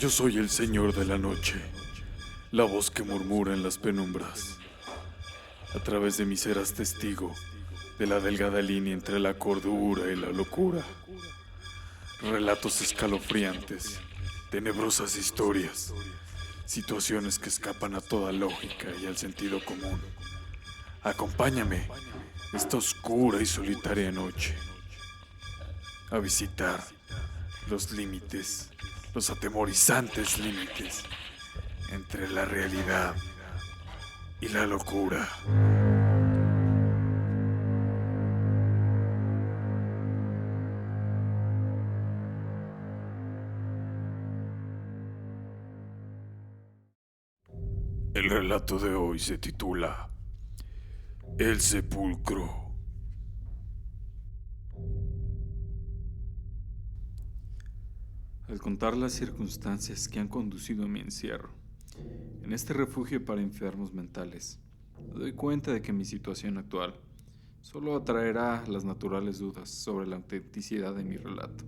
Yo soy el Señor de la Noche, la voz que murmura en las penumbras. A través de mí serás testigo de la delgada línea entre la cordura y la locura. Relatos escalofriantes, tenebrosas historias, situaciones que escapan a toda lógica y al sentido común. Acompáñame esta oscura y solitaria noche a visitar los límites, los atemorizantes límites entre la realidad y la locura. El relato de hoy se titula El Sepulcro. Al contar las circunstancias que han conducido a mi encierro en este refugio para enfermos mentales, me doy cuenta de que mi situación actual solo atraerá las naturales dudas sobre la autenticidad de mi relato.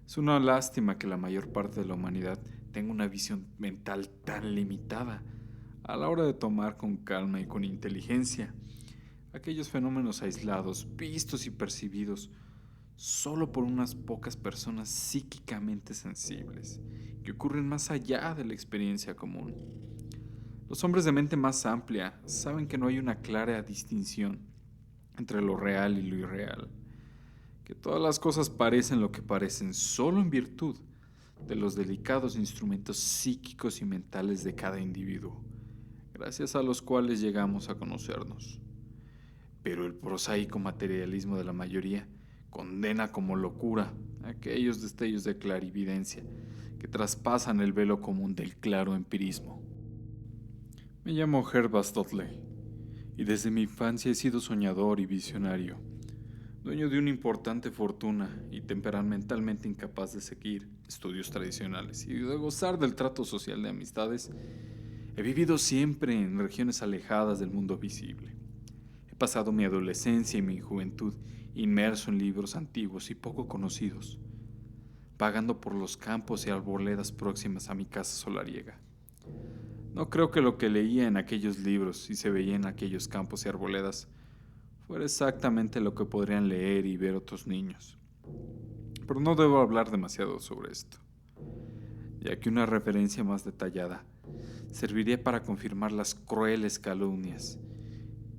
Es una lástima que la mayor parte de la humanidad tenga una visión mental tan limitada a la hora de tomar con calma y con inteligencia aquellos fenómenos aislados, vistos y percibidos solo por unas pocas personas psíquicamente sensibles, que ocurren más allá de la experiencia común. Los hombres de mente más amplia saben que no hay una clara distinción entre lo real y lo irreal, que todas las cosas parecen lo que parecen solo en virtud de los delicados instrumentos psíquicos y mentales de cada individuo, gracias a los cuales llegamos a conocernos. Pero el prosaico materialismo de la mayoría condena como locura aquellos destellos de clarividencia que traspasan el velo común del claro empirismo. Me llamo Herbas Dudley y desde mi infancia he sido soñador y visionario, dueño de una importante fortuna y temperamentalmente incapaz de seguir estudios tradicionales y de gozar del trato social de amistades. He vivido siempre en regiones alejadas del mundo visible. He pasado mi adolescencia y mi juventud inmerso en libros antiguos y poco conocidos, vagando por los campos y arboledas próximas a mi casa solariega. No creo que lo que leía en aquellos libros y se veía en aquellos campos y arboledas fuera exactamente lo que podrían leer y ver otros niños. Pero no debo hablar demasiado sobre esto, ya que una referencia más detallada serviría para confirmar las crueles calumnias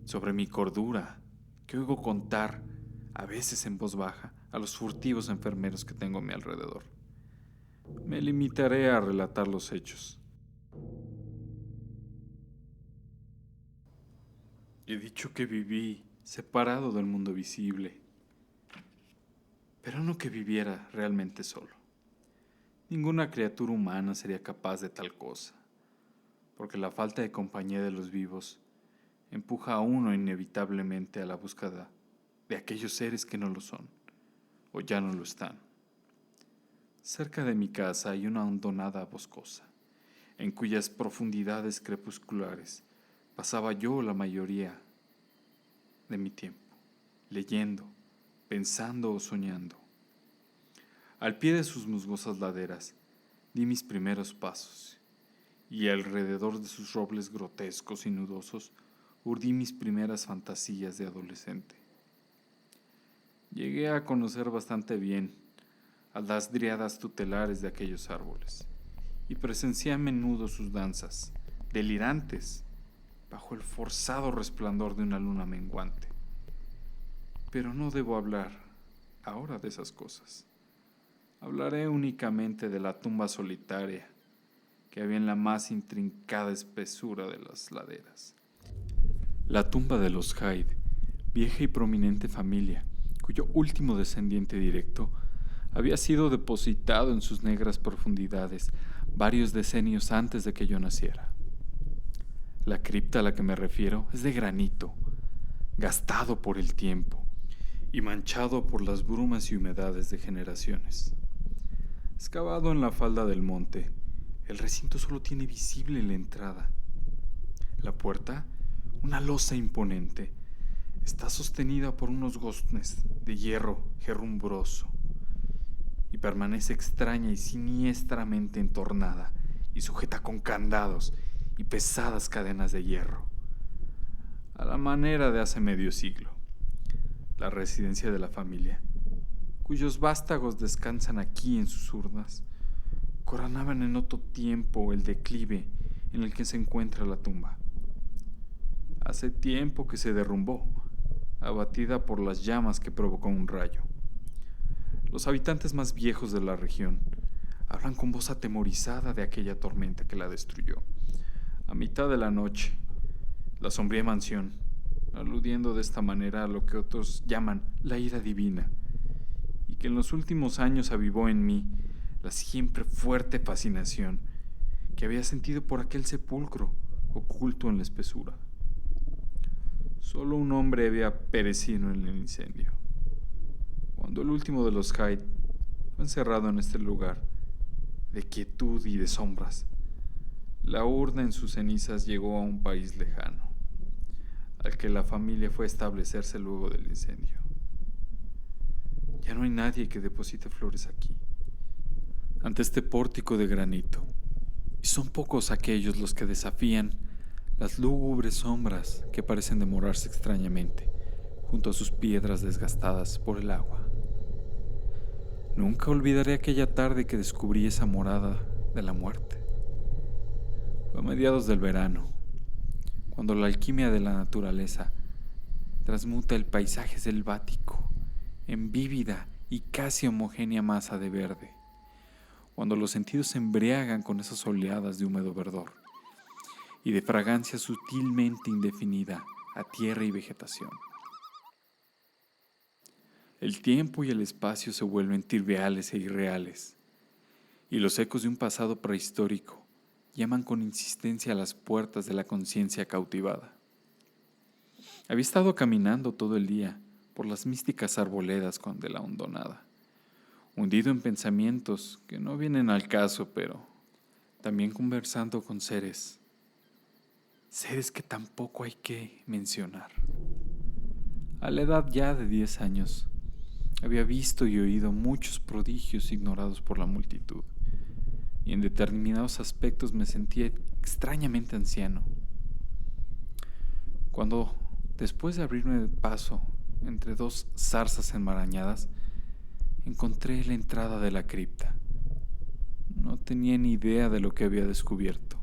sobre mi cordura que oigo contar a veces en voz baja a los furtivos enfermeros que tengo a mi alrededor. Me limitaré a relatar los hechos. He dicho que viví separado del mundo visible, pero no que viviera realmente solo. Ninguna criatura humana sería capaz de tal cosa, porque la falta de compañía de los vivos empuja a uno inevitablemente a la búsqueda de aquellos seres que no lo son, o ya no lo están. Cerca de mi casa hay una hondonada boscosa, en cuyas profundidades crepusculares pasaba yo la mayoría de mi tiempo, leyendo, pensando o soñando. Al pie de sus musgosas laderas di mis primeros pasos, y alrededor de sus robles grotescos y nudosos urdí mis primeras fantasías de adolescente. Llegué a conocer bastante bien a las dríadas tutelares de aquellos árboles y presencié a menudo sus danzas, delirantes, bajo el forzado resplandor de una luna menguante. Pero no debo hablar ahora de esas cosas. Hablaré únicamente de la tumba solitaria que había en la más intrincada espesura de las laderas. La tumba de los Hyde, vieja y prominente familia, cuyo último descendiente directo había sido depositado en sus negras profundidades varios decenios antes de que yo naciera. La cripta a la que me refiero es de granito, gastado por el tiempo y manchado por las brumas y humedades de generaciones. Excavado en la falda del monte, el recinto solo tiene visible la entrada. La puerta, una losa imponente, está sostenida por unos goznes de hierro herrumbroso y permanece extraña y siniestramente entornada y sujeta con candados y pesadas cadenas de hierro, a la manera de hace medio siglo. La residencia de la familia, cuyos vástagos descansan aquí en sus urnas, coronaban en otro tiempo el declive en el que se encuentra la tumba. Hace tiempo que se derrumbó, abatida por las llamas que provocó un rayo. Los habitantes más viejos de la región hablan con voz atemorizada de aquella tormenta que la destruyó. A mitad de la noche, la sombría mansión, aludiendo de esta manera a lo que otros llaman la ira divina, y que en los últimos años avivó en mí la siempre fuerte fascinación que había sentido por aquel sepulcro oculto en la espesura. Solo un hombre había perecido en el incendio. Cuando el último de los Hyde fue encerrado en este lugar de quietud y de sombras, la urna en sus cenizas llegó a un país lejano, al que la familia fue a establecerse luego del incendio. Ya no hay nadie que deposite flores aquí, ante este pórtico de granito, y son pocos aquellos los que desafían las lúgubres sombras que parecen demorarse extrañamente junto a sus piedras desgastadas por el agua. Nunca olvidaré aquella tarde que descubrí esa morada de la muerte. Fue a mediados del verano, cuando la alquimia de la naturaleza transmuta el paisaje selvático en vívida y casi homogénea masa de verde, cuando los sentidos se embriagan con esas oleadas de húmedo verdor y de fragancia sutilmente indefinida a tierra y vegetación. El tiempo y el espacio se vuelven triviales e irreales, y los ecos de un pasado prehistórico llaman con insistencia a las puertas de la conciencia cautivada. Había estado caminando todo el día por las místicas arboledas de la hondonada, hundido en pensamientos que no vienen al caso, pero también conversando con seres que tampoco hay que mencionar. A la edad ya de 10 años, había visto y oído muchos prodigios ignorados por la multitud, y en determinados aspectos me sentía extrañamente anciano. Cuando, después de abrirme paso entre dos zarzas enmarañadas, encontré la entrada de la cripta, no tenía ni idea de lo que había descubierto.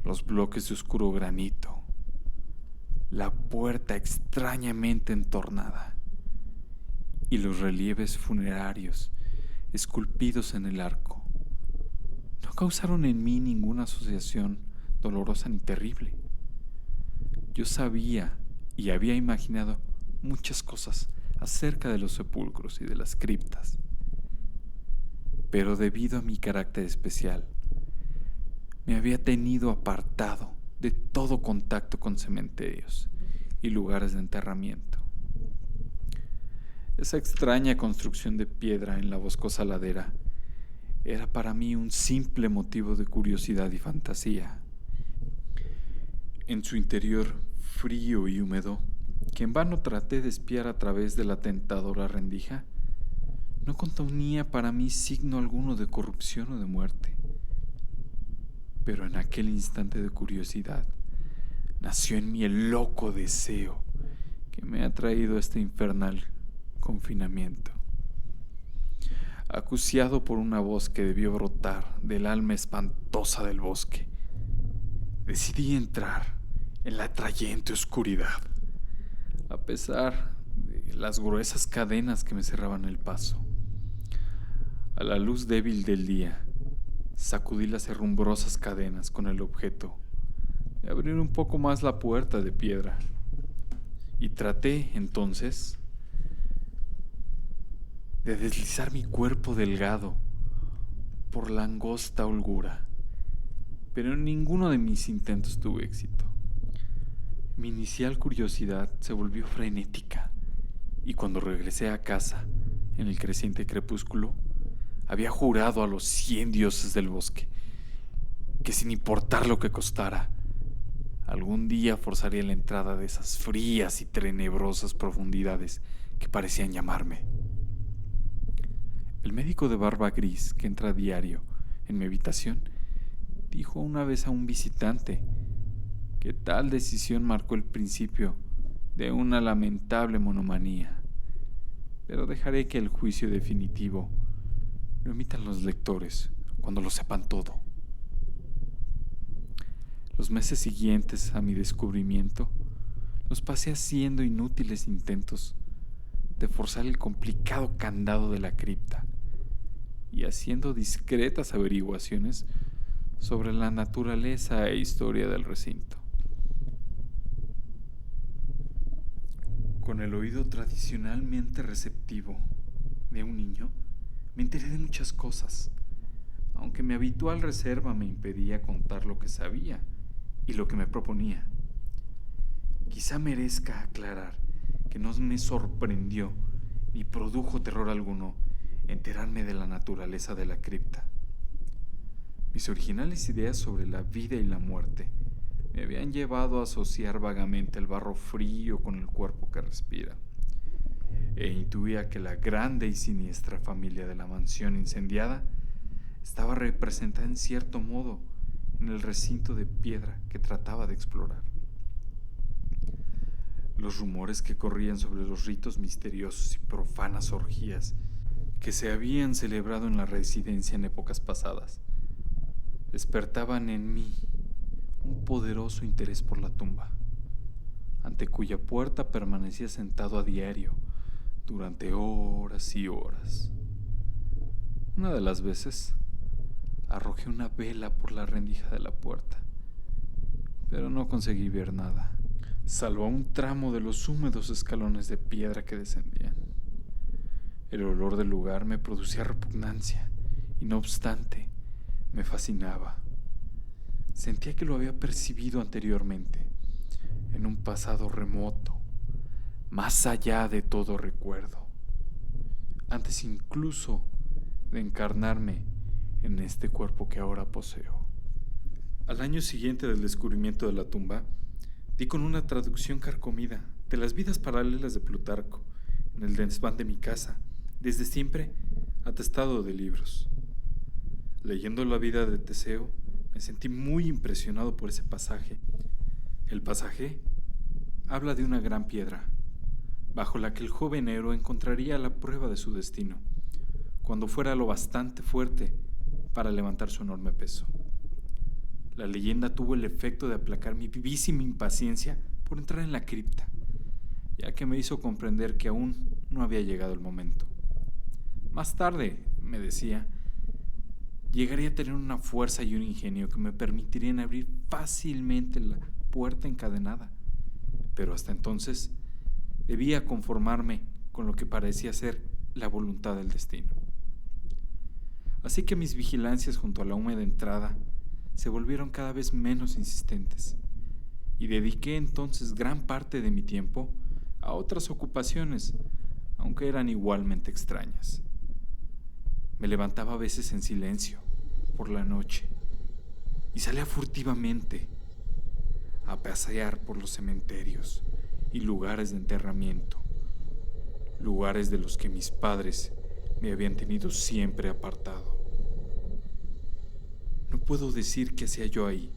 Los bloques de oscuro granito, la puerta extrañamente entornada y los relieves funerarios esculpidos en el arco no causaron en mí ninguna asociación dolorosa ni terrible. Yo sabía y había imaginado muchas cosas acerca de los sepulcros y de las criptas, pero debido a mi carácter especial, me había tenido apartado de todo contacto con cementerios y lugares de enterramiento. Esa extraña construcción de piedra en la boscosa ladera era para mí un simple motivo de curiosidad y fantasía. En su interior frío y húmedo, que en vano traté de espiar a través de la tentadora rendija, no contenía para mí signo alguno de corrupción o de muerte. Pero en aquel instante de curiosidad nació en mí el loco deseo que me ha traído a este infernal confinamiento. Acuciado por una voz que debió brotar del alma espantosa del bosque, decidí entrar en la atrayente oscuridad, a pesar de las gruesas cadenas que me cerraban el paso. A la luz débil del día, sacudí las herrumbrosas cadenas con el objeto de abrir un poco más la puerta de piedra y traté, entonces, de deslizar mi cuerpo delgado por la angosta holgura, pero en ninguno de mis intentos tuve éxito. Mi inicial curiosidad se volvió frenética y cuando regresé a casa, en el creciente crepúsculo, había jurado a los 100 dioses del bosque que sin importar lo que costara, algún día forzaría la entrada de esas frías y tenebrosas profundidades que parecían llamarme. El médico de barba gris que entra a diario en mi habitación dijo una vez a un visitante que tal decisión marcó el principio de una lamentable monomanía, pero dejaré que el juicio definitivo lo emitan los lectores cuando lo sepan todo. Los meses siguientes a mi descubrimiento los pasé haciendo inútiles intentos de forzar el complicado candado de la cripta y haciendo discretas averiguaciones sobre la naturaleza e historia del recinto. Con el oído tradicionalmente receptivo de un niño, me enteré de muchas cosas, aunque mi habitual reserva me impedía contar lo que sabía y lo que me proponía. Quizá merezca aclarar que no me sorprendió ni produjo terror alguno enterarme de la naturaleza de la cripta. Mis originales ideas sobre la vida y la muerte me habían llevado a asociar vagamente el barro frío con el cuerpo que respira, e intuía que la grande y siniestra familia de la mansión incendiada estaba representada en cierto modo en el recinto de piedra que trataba de explorar. Los rumores que corrían sobre los ritos misteriosos y profanas orgías que se habían celebrado en la residencia en épocas pasadas despertaban en mí un poderoso interés por la tumba, ante cuya puerta permanecía sentado a diario durante horas y horas. Una de las veces arrojé una vela por la rendija de la puerta, pero no conseguí ver nada, salvo un tramo de los húmedos escalones de piedra que descendían. El olor del lugar me producía repugnancia y, no obstante, me fascinaba. Sentía que lo había percibido anteriormente, en un pasado remoto, más allá de todo recuerdo, antes incluso de encarnarme en este cuerpo que ahora poseo. Al año siguiente del descubrimiento de la tumba, di con una traducción carcomida de las vidas paralelas de Plutarco en el desván de mi casa, desde siempre atestado de libros. Leyendo la vida de Teseo, me sentí muy impresionado por ese pasaje. El pasaje habla de una gran piedra, bajo la que el joven héroe encontraría la prueba de su destino, cuando fuera lo bastante fuerte para levantar su enorme peso. La leyenda tuvo el efecto de aplacar mi vivísima impaciencia por entrar en la cripta, ya que me hizo comprender que aún no había llegado el momento. Más tarde, me decía, llegaría a tener una fuerza y un ingenio que me permitirían abrir fácilmente la puerta encadenada, pero hasta entonces debía conformarme con lo que parecía ser la voluntad del destino. Así que mis vigilancias junto a la húmeda entrada se volvieron cada vez menos insistentes, y dediqué entonces gran parte de mi tiempo a otras ocupaciones, aunque eran igualmente extrañas. Me levantaba a veces en silencio, por la noche, y salía furtivamente a pasear por los cementerios y lugares de enterramiento, lugares de los que mis padres me habían tenido siempre apartado. No puedo decir qué hacía yo ahí,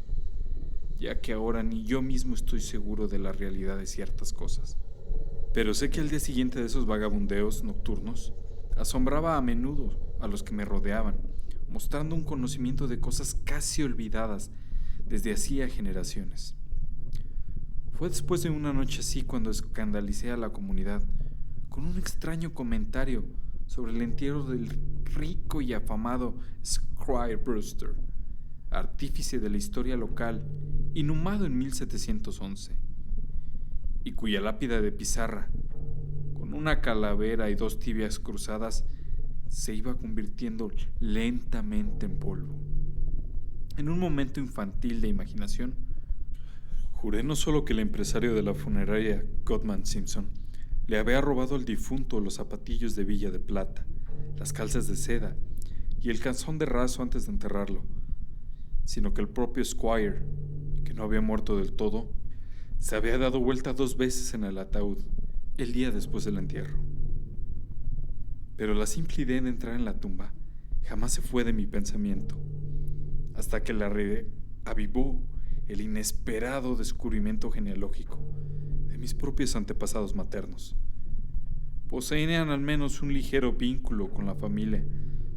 ya que ahora ni yo mismo estoy seguro de la realidad de ciertas cosas. Pero sé que al día siguiente de esos vagabundeos nocturnos, asombraba a menudo a los que me rodeaban, mostrando un conocimiento de cosas casi olvidadas desde hacía generaciones. Fue después de una noche así cuando escandalicé a la comunidad con un extraño comentario sobre el entierro del rico y afamado Squire Brewster, artífice de la historia local, inhumado en 1711, y cuya lápida de pizarra, con una calavera y dos tibias cruzadas, se iba convirtiendo lentamente en polvo. En un momento infantil de imaginación, juré no solo que el empresario de la funeraria Goodman Simpson le había robado al difunto los zapatillos de Villa de Plata, las calzas de seda y el calzón de raso antes de enterrarlo, sino que el propio Squire, que no había muerto del todo, se había dado vuelta 2 veces en el ataúd el día después del entierro. Pero la simple idea de entrar en la tumba jamás se fue de mi pensamiento, hasta que la reavivó el inesperado descubrimiento genealógico de mis propios antepasados maternos. Poseían al menos un ligero vínculo con la familia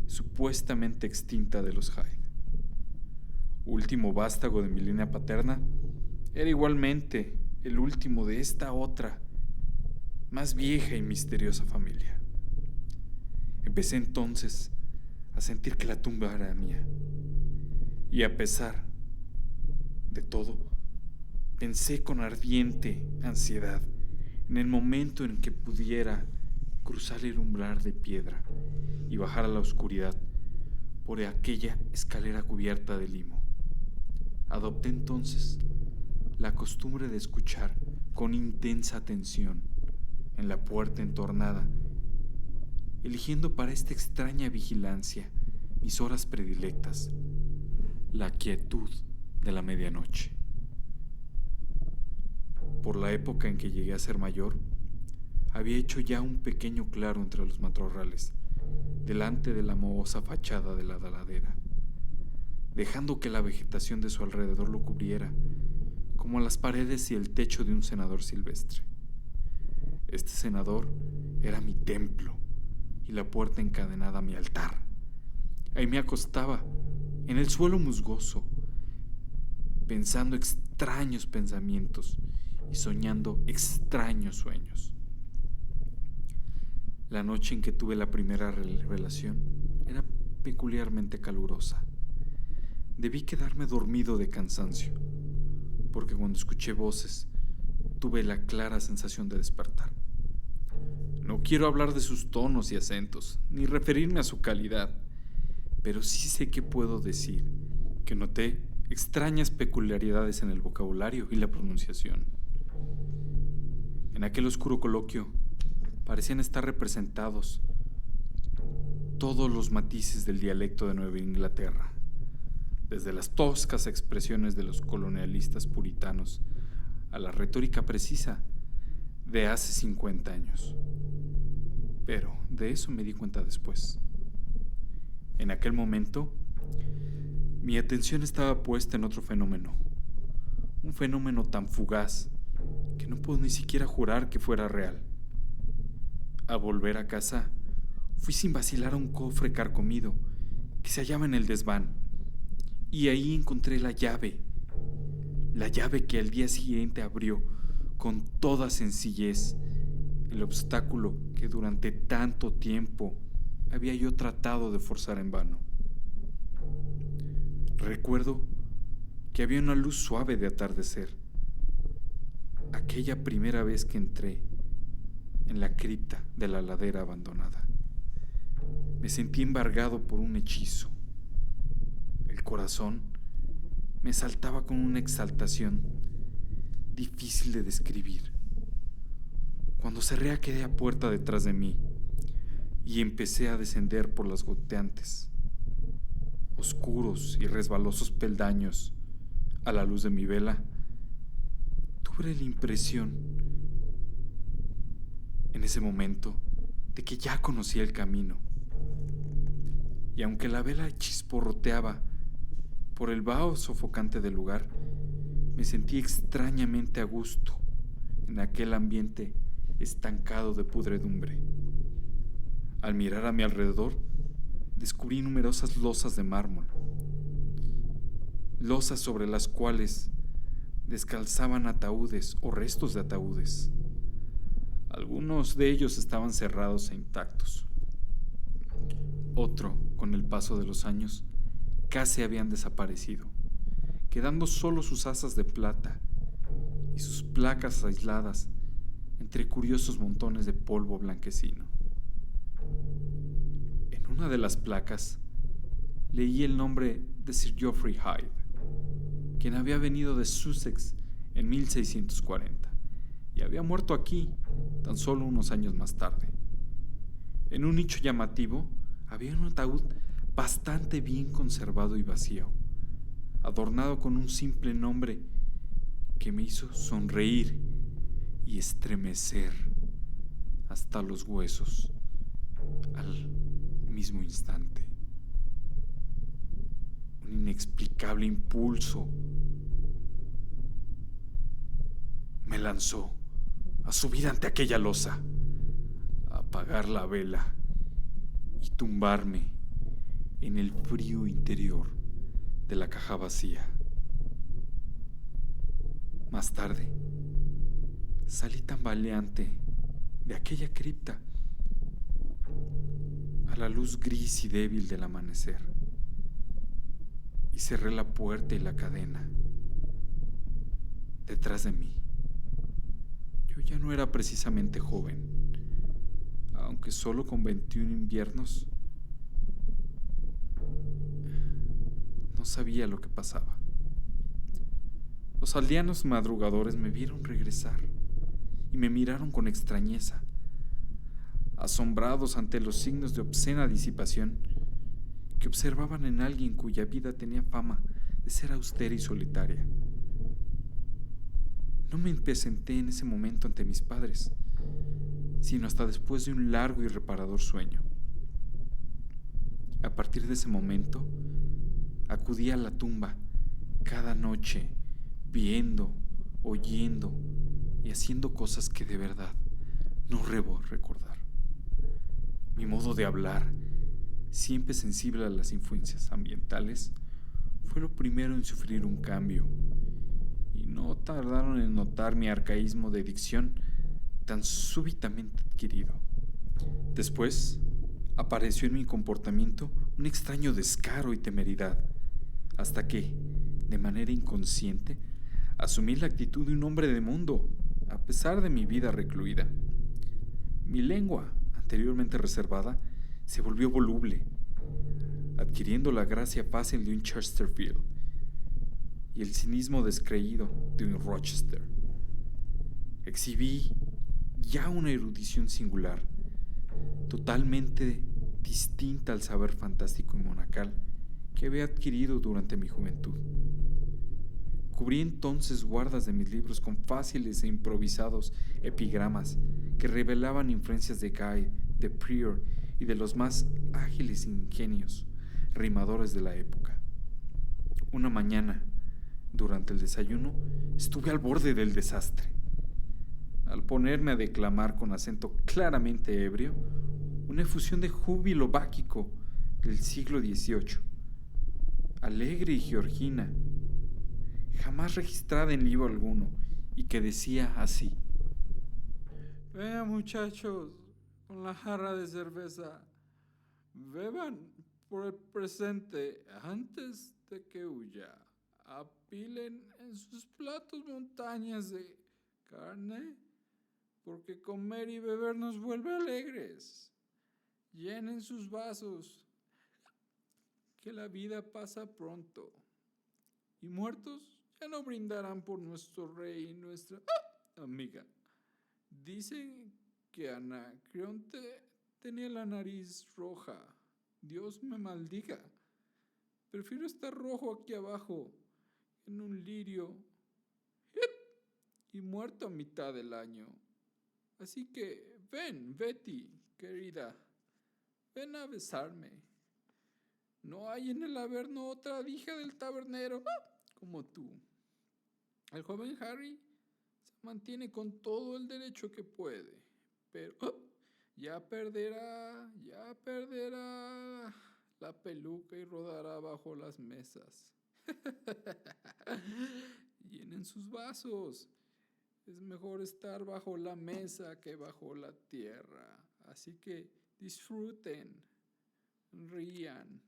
supuestamente extinta de los Hyde. Último vástago de mi línea paterna, era igualmente el último de esta otra, más vieja y misteriosa familia. Empecé entonces a sentir que la tumba era mía. Y a pesar de todo, pensé con ardiente ansiedad en el momento en que pudiera cruzar el umbral de piedra y bajar a la oscuridad por aquella escalera cubierta de limo. Adopté entonces la costumbre de escuchar con intensa atención en la puerta entornada, eligiendo para esta extraña vigilancia mis horas predilectas, la quietud de la medianoche. Por la época en que llegué a ser mayor, había hecho ya un pequeño claro entre los matorrales, delante de la mohosa fachada de la ladera, dejando que la vegetación de su alrededor lo cubriera, como las paredes y el techo de un cenador silvestre. Este cenador era mi templo y la puerta encadenada a mi altar. Ahí me acostaba, en el suelo musgoso, pensando extraños pensamientos y soñando extraños sueños. La noche en que tuve la primera revelación era peculiarmente calurosa. Debí quedarme dormido de cansancio, porque cuando escuché voces, tuve la clara sensación de despertar. No quiero hablar de sus tonos y acentos, ni referirme a su calidad, pero sí sé que puedo decir que noté extrañas peculiaridades en el vocabulario y la pronunciación. En aquel oscuro coloquio parecían estar representados todos los matices del dialecto de Nueva Inglaterra, desde las toscas expresiones de los colonialistas puritanos a la retórica precisa de hace 50 años. Pero de eso me di cuenta después. En aquel momento, mi atención estaba puesta en otro fenómeno, un fenómeno tan fugaz que no puedo ni siquiera jurar que fuera real. Al volver a casa, fui sin vacilar a un cofre carcomido que se hallaba en el desván, y ahí encontré la llave que al día siguiente abrió con toda sencillez el obstáculo que durante tanto tiempo había yo tratado de forzar en vano. Recuerdo que había una luz suave de atardecer, aquella primera vez que entré en la cripta de la ladera abandonada. Me sentí embargado por un hechizo. El corazón me saltaba con una exaltación difícil de describir. Cuando cerré aquella puerta detrás de mí y empecé a descender por las goteantes, oscuros y resbalosos peldaños a la luz de mi vela, tuve la impresión en ese momento de que ya conocía el camino. Y aunque la vela chisporroteaba por el vaho sofocante del lugar, me sentí extrañamente a gusto en aquel ambiente estancado de pudredumbre. Al mirar a mi alrededor, descubrí numerosas losas de mármol, losas sobre las cuales descalzaban ataúdes o restos de ataúdes. Algunos de ellos estaban cerrados e intactos. Otro, con el paso de los años, casi habían desaparecido, quedando solo sus asas de plata y sus placas aisladas entre curiosos montones de polvo blanquecino. En una de las placas leí el nombre de Sir Geoffrey Hyde, quien había venido de Sussex en 1640 y había muerto aquí tan solo unos años más tarde. En un nicho llamativo había un ataúd bastante bien conservado y vacío, adornado con un simple nombre que me hizo sonreír y estremecer hasta los huesos. al mismo instante. Un inexplicable impulso me lanzó a subir ante aquella losa, a apagar la vela y tumbarme en el frío interior de la caja vacía. Más tarde, salí tambaleante de aquella cripta a la luz gris y débil del amanecer y cerré la puerta y la cadena detrás de mí. Yo ya no era precisamente joven, aunque solo con 21 inviernos no sabía lo que pasaba. Los aldeanos madrugadores me vieron regresar y me miraron con extrañeza, asombrados ante los signos de obscena disipación que observaban en alguien cuya vida tenía fama de ser austera y solitaria. No me presenté en ese momento ante mis padres, sino hasta después de un largo y reparador sueño. A partir de ese momento, acudí a la tumba cada noche, viendo, oyendo y haciendo cosas que de verdad no debo recordar. Mi modo de hablar, siempre sensible a las influencias ambientales, fue lo primero en sufrir un cambio, y no tardaron en notar mi arcaísmo de dicción tan súbitamente adquirido. Después, apareció en mi comportamiento un extraño descaro y temeridad, hasta que, de manera inconsciente, asumí la actitud de un hombre de mundo, a pesar de mi vida recluida. Mi lengua, anteriormente reservada, se volvió voluble, adquiriendo la gracia fácil de un Chesterfield y el cinismo descreído de un Rochester. Exhibí ya una erudición singular, totalmente distinta al saber fantástico y monacal que había adquirido durante mi juventud. Cubrí entonces guardas de mis libros con fáciles e improvisados epigramas que revelaban influencias de Guy, de Prior y de los más ágiles ingenios rimadores de la época. Una mañana, durante el desayuno, estuve al borde del desastre. Al ponerme a declamar con acento claramente ebrio, una efusión de júbilo báquico del siglo XVIII, alegre y georgina, jamás registrada en libro alguno, y que decía así: Venga, muchachos, con la jarra de cerveza, beban por el presente antes de que huya. Apilen en sus platos montañas de carne, porque comer y beber nos vuelve alegres. Llenen sus vasos, que la vida pasa pronto. Y muertos ya no brindarán por nuestro rey y nuestra amiga. Dicen que Anacreonte tenía la nariz roja. Dios me maldiga. Prefiero estar rojo aquí abajo, en un lirio, y muerto a mitad del año. Así que ven, Betty, querida, ven a besarme. No hay en el Averno otra hija del tabernero como tú. El joven Harry se mantiene con todo el derecho que puede, pero ya perderá la peluca y rodará bajo las mesas. Llenen sus vasos. Es mejor estar bajo la mesa que bajo la tierra. Así que disfruten, rían,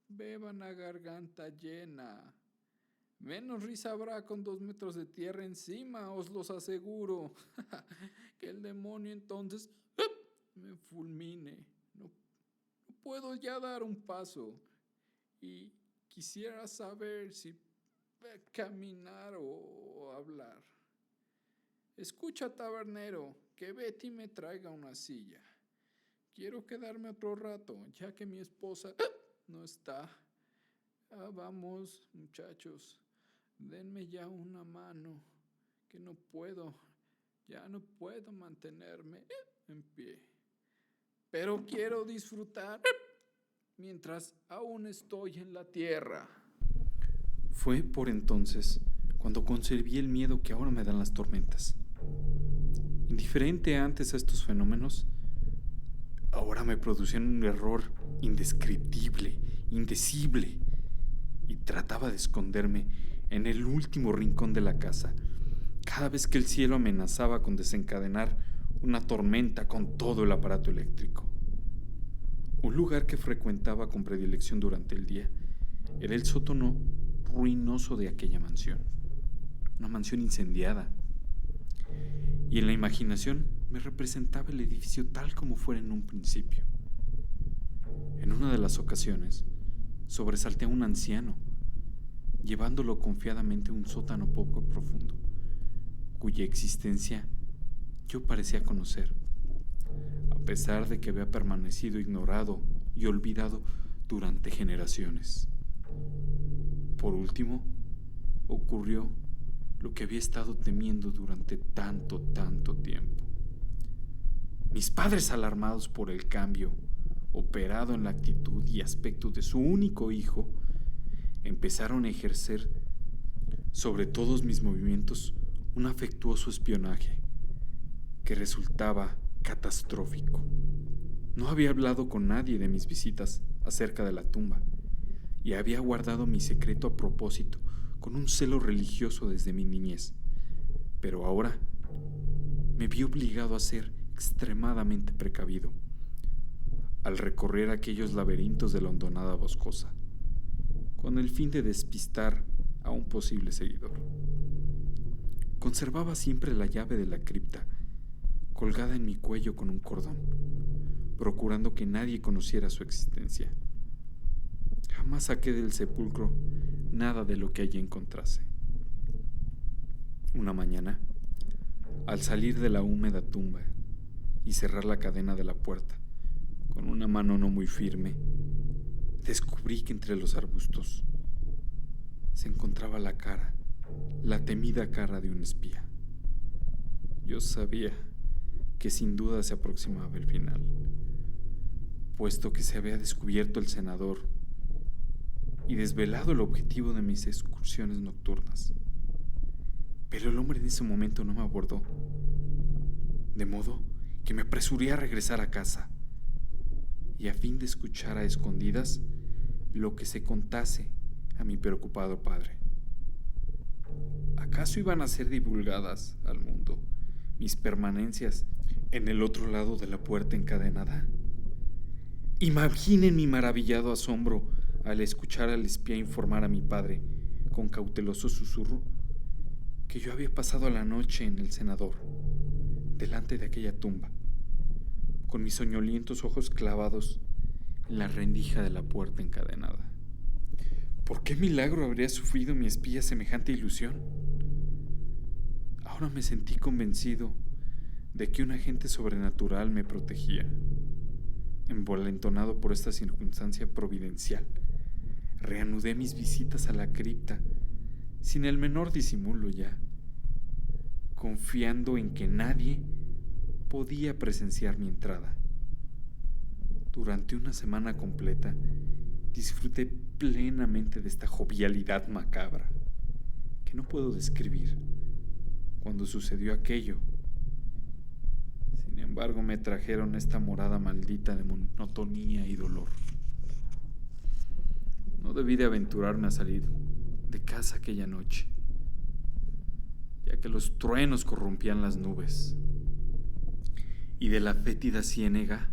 beban a garganta llena. Menos risa habrá con 2 metros de tierra encima, os los aseguro. Que el demonio entonces me fulmine. No puedo ya dar un paso. Y quisiera saber si caminar o hablar. Escucha, tabernero, que Betty me traiga una silla. Quiero quedarme otro rato, ya que mi esposa no está. Vamos, muchachos, denme ya una mano, que ya no puedo mantenerme en pie. pero quiero disfrutar mientras aún estoy en la tierra. Fue por entonces cuando concebí el miedo que ahora me dan las tormentas. Indiferente antes a estos fenómenos, ahora me producían un error indescriptible, indecible, y trataba de esconderme en el último rincón de la casa, cada vez que el cielo amenazaba con desencadenar una tormenta con todo el aparato eléctrico. Un lugar que frecuentaba con predilección durante el día era el sótano ruinoso de aquella mansión, una mansión incendiada. Y en la imaginación me representaba el edificio tal como fuera en un principio. En una de las ocasiones, sobresalté a un anciano, llevándolo confiadamente a un sótano poco profundo, cuya existencia yo parecía conocer, a pesar de que había permanecido ignorado y olvidado durante generaciones. Por último, ocurrió lo que había estado temiendo durante tanto tiempo. Mis padres, alarmados por el cambio operado en la actitud y aspecto de su único hijo, empezaron a ejercer sobre todos mis movimientos un afectuoso espionaje que resultaba catastrófico. No había hablado con nadie de mis visitas acerca de la tumba y había guardado mi secreto a propósito con un celo religioso desde mi niñez, pero ahora me vi obligado a ser extremadamente precavido al recorrer aquellos laberintos de la hondonada boscosa, con el fin de despistar a un posible seguidor. Conservaba siempre la llave de la cripta colgada en mi cuello con un cordón, procurando que nadie conociera su existencia. Jamás saqué del sepulcro nada de lo que allí encontrase. Una mañana, al salir de la húmeda tumba y cerrar la cadena de la puerta con una mano no muy firme, descubrí que entre los arbustos se encontraba la temida cara de un espía. Yo sabía que sin duda se aproximaba el final, puesto que se había descubierto el senador y desvelado el objetivo de mis excursiones nocturnas. Pero el hombre en ese momento no me abordó, de modo que me apresuré a regresar a casa y a fin de escuchar a escondidas lo que se contase a mi preocupado padre. ¿Acaso iban a ser divulgadas al mundo mis permanencias en el otro lado de la puerta encadenada? Imaginen mi maravillado asombro al escuchar al espía informar a mi padre, con cauteloso susurro, que yo había pasado la noche en el cenador, delante de aquella tumba, con mis soñolientos ojos clavados en la rendija de la puerta encadenada. ¿Por qué milagro habría sufrido mi espía semejante ilusión? Ahora me sentí convencido de que un agente sobrenatural me protegía. Envalentonado por esta circunstancia providencial, reanudé mis visitas a la cripta sin el menor disimulo ya, confiando en que nadie podía presenciar mi entrada. Durante una semana completa disfruté plenamente de esta jovialidad macabra que no puedo describir cuando sucedió aquello. Sin embargo, me trajeron esta morada maldita de monotonía y dolor. No debí de aventurarme a salir de casa aquella noche, ya que los truenos corrompían las nubes, y de la fétida ciénega,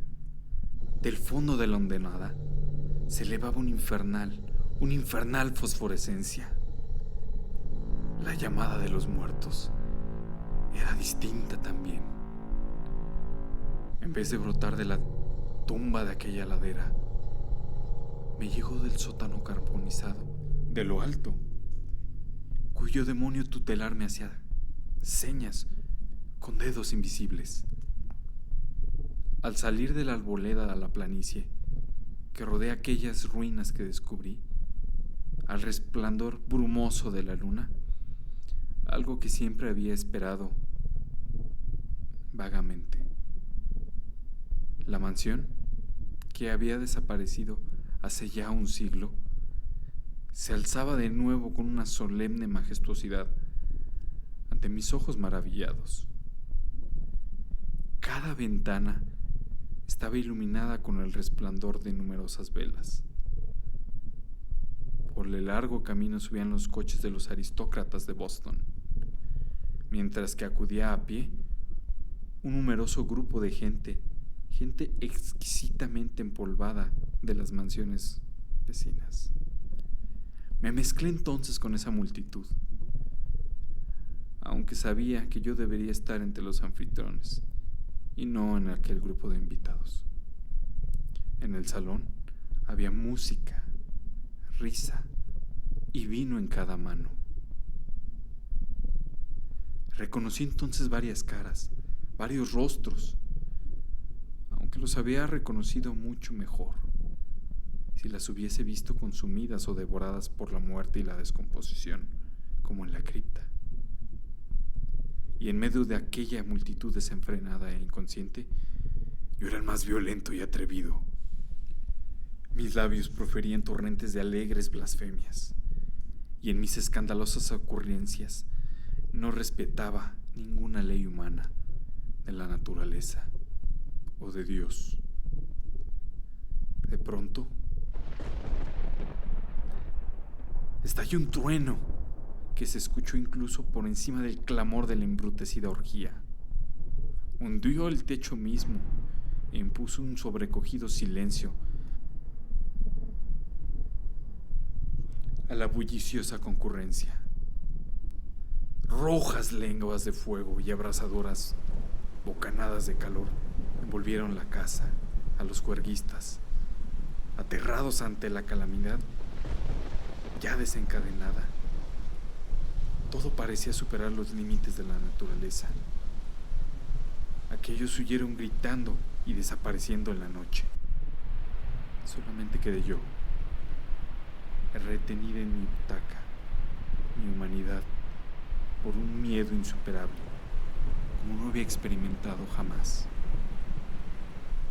del fondo de la hondonada, se elevaba una infernal fosforescencia. La llamada de los muertos era distinta también. En vez de brotar de la tumba de aquella ladera, me llegó del sótano carbonizado, de lo alto, cuyo demonio tutelar me hacía señas con dedos invisibles. Al salir de la arboleda a la planicie que rodea aquellas ruinas que descubrí, al resplandor brumoso de la luna, algo que siempre había esperado vagamente. La mansión, que había desaparecido hace ya un siglo, se alzaba de nuevo con una solemne majestuosidad ante mis ojos maravillados. Cada ventana estaba iluminada con el resplandor de numerosas velas. Por el largo camino subían los coches de los aristócratas de Boston, mientras que acudía a pie un numeroso grupo de gente exquisitamente empolvada de las mansiones vecinas. Me mezclé entonces con esa multitud, aunque sabía que yo debería estar entre los anfitriones y no en aquel grupo de invitados. En el salón había música, risa y vino en cada mano. Reconocí entonces varias caras, varios rostros, aunque los había reconocido mucho mejor si las hubiese visto consumidas o devoradas por la muerte y la descomposición, como en la cripta. Y en medio de aquella multitud desenfrenada e inconsciente, yo era el más violento y atrevido. Mis labios proferían torrentes de alegres blasfemias, y en mis escandalosas ocurrencias no respetaba ninguna ley humana, de la naturaleza o de Dios. De pronto, estalló un trueno que se escuchó incluso por encima del clamor de la embrutecida orgía. Hundió el techo mismo e impuso un sobrecogido silencio a la bulliciosa concurrencia. Rojas lenguas de fuego y abrasadoras bocanadas de calor envolvieron la casa, a los juerguistas, aterrados ante la calamidad ya desencadenada. Todo parecía superar los límites de la naturaleza. Aquellos huyeron gritando y desapareciendo en la noche. Solamente quedé yo, retenida en mi butaca, mi humanidad, por un miedo insuperable, como no había experimentado jamás.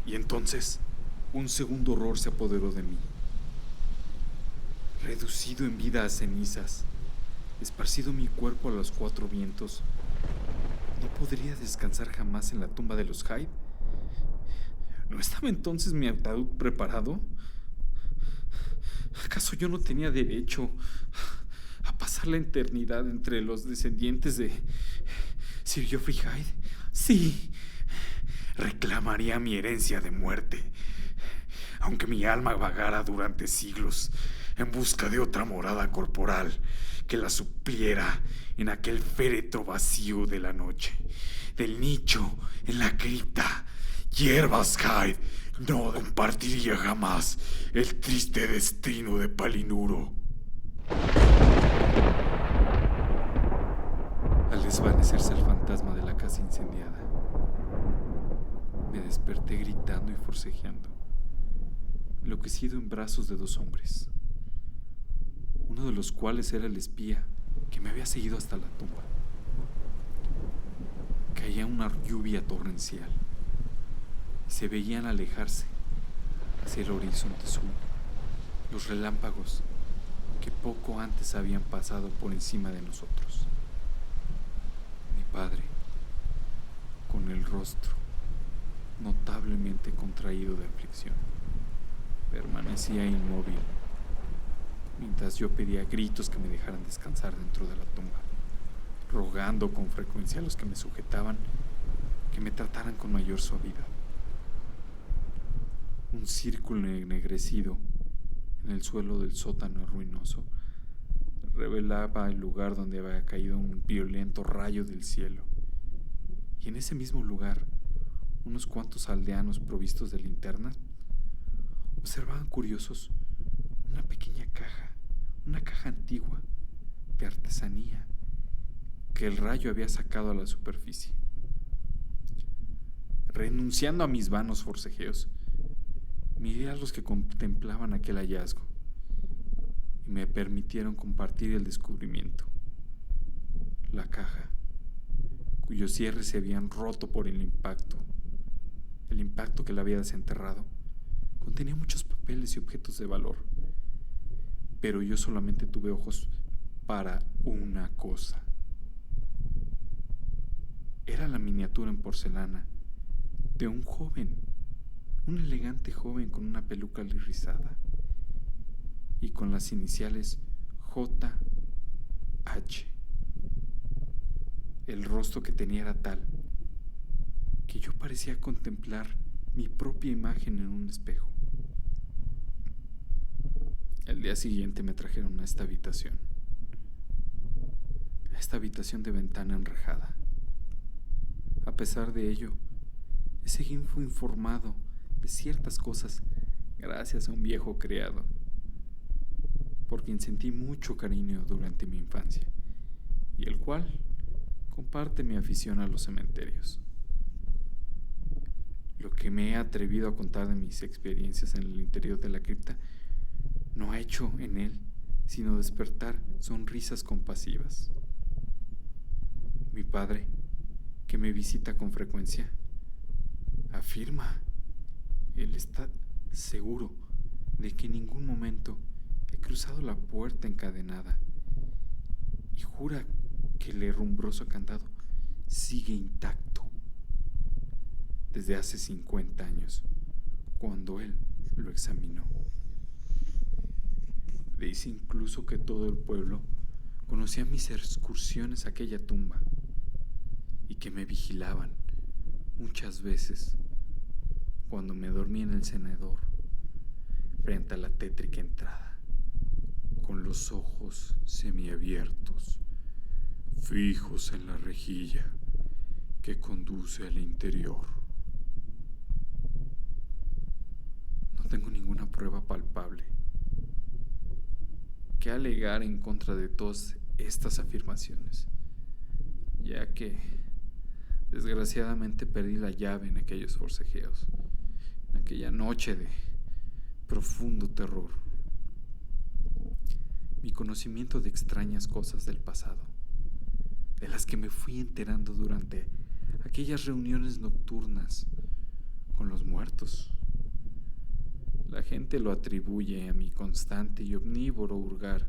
Y entonces, un segundo horror se apoderó de mí. Reducido en vida a cenizas, esparcido mi cuerpo a los cuatro vientos, ¿no podría descansar jamás en la tumba de los Hyde? ¿No estaba entonces mi ataúd preparado? ¿Acaso yo no tenía derecho a pasar la eternidad entre los descendientes de Sir Geoffrey Hyde? Sí, reclamaría mi herencia de muerte, aunque mi alma vagara durante siglos en busca de otra morada corporal que la supliera en aquel féretro vacío de la noche, del nicho en la cripta. Hierbas Hyde no compartiría jamás el triste destino de Palinuro. Al desvanecerse el fantasma de la casa incendiada, me desperté gritando y forcejeando, enloquecido en brazos de dos hombres, uno de los cuales era el espía que me había seguido hasta la tumba. Caía una lluvia torrencial y se veían alejarse hacia el horizonte sur los relámpagos que poco antes habían pasado por encima de nosotros. Mi padre, con el rostro notablemente contraído de aflicción, permanecía inmóvil mientras yo pedía a gritos que me dejaran descansar dentro de la tumba, rogando con frecuencia a los que me sujetaban que me trataran con mayor suavidad. Un círculo ennegrecido en el suelo del sótano ruinoso revelaba el lugar donde había caído un violento rayo del cielo, y en ese mismo lugar unos cuantos aldeanos provistos de linternas observaban curiosos una caja antigua de artesanía que el rayo había sacado a la superficie. Renunciando a mis vanos forcejeos, miré a los que contemplaban aquel hallazgo y me permitieron compartir el descubrimiento. La caja, cuyos cierres se habían roto por el impacto, El impacto que la había desenterrado contenía muchos papeles y objetos de valor, pero yo solamente tuve ojos para una cosa. Era la miniatura en porcelana de un joven, un elegante joven con una peluca rizada y con las iniciales JH. El rostro que tenía era tal que yo parecía contemplar mi propia imagen en un espejo. El día siguiente me trajeron a esta habitación de ventana enrejada. A pesar de ello, ese fue informado de ciertas cosas gracias a un viejo criado, por quien sentí mucho cariño durante mi infancia, y el cual comparte mi afición a los cementerios. Lo que me he atrevido a contar de mis experiencias en el interior de la cripta no ha hecho en él sino despertar sonrisas compasivas. Mi padre, que me visita con frecuencia, afirma, él está seguro de que en ningún momento he cruzado la puerta encadenada, y jura que el herrumbroso candado sigue intacto desde hace 50 años, cuando él lo examinó. Dice incluso que todo el pueblo conocía mis excursiones a aquella tumba y que me vigilaban muchas veces cuando me dormía en el cenador frente a la tétrica entrada, con los ojos semiabiertos, fijos en la rejilla que conduce al interior. No tengo ninguna prueba palpable que alegar en contra de todas estas afirmaciones, ya que desgraciadamente perdí la llave en aquellos forcejeos, en aquella noche de profundo terror. Mi conocimiento de extrañas cosas del pasado, de las que me fui enterando durante aquellas reuniones nocturnas con los muertos. La gente lo atribuye a mi constante y omnívoro hurgar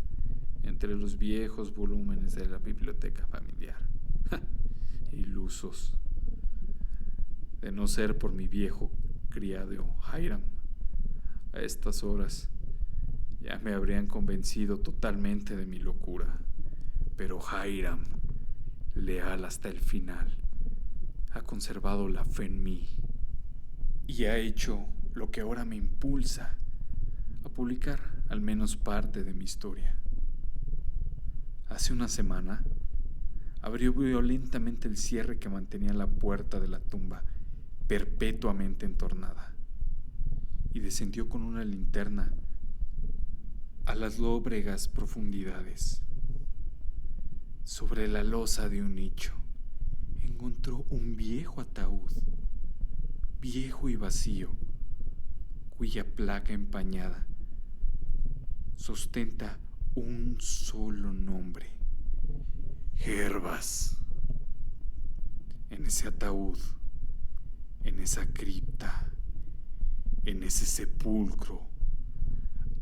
entre los viejos volúmenes de la biblioteca familiar. Ilusos. De no ser por mi viejo criado Hiram, a estas horas ya me habrían convencido totalmente de mi locura. Pero Hiram, leal hasta el final, ha conservado la fe en mí y ha hecho lo que ahora me impulsa a publicar al menos parte de mi historia. Hace una semana abrió violentamente el cierre que mantenía la puerta de la tumba perpetuamente entornada y descendió con una linterna a las lóbregas profundidades. Sobre la losa de un nicho encontró un viejo ataúd, viejo y vacío, cuya placa empañada sostenta un solo nombre: Gervas. En ese ataúd, en esa cripta, en ese sepulcro,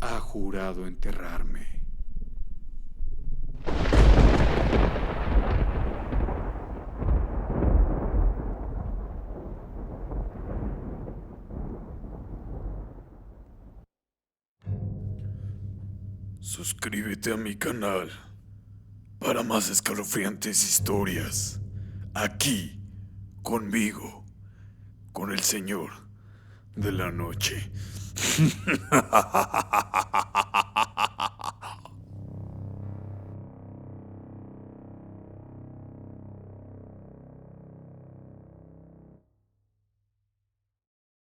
ha jurado enterrarme. Suscríbete a mi canal para más escalofriantes historias. Aquí, conmigo, con el Señor de la Noche.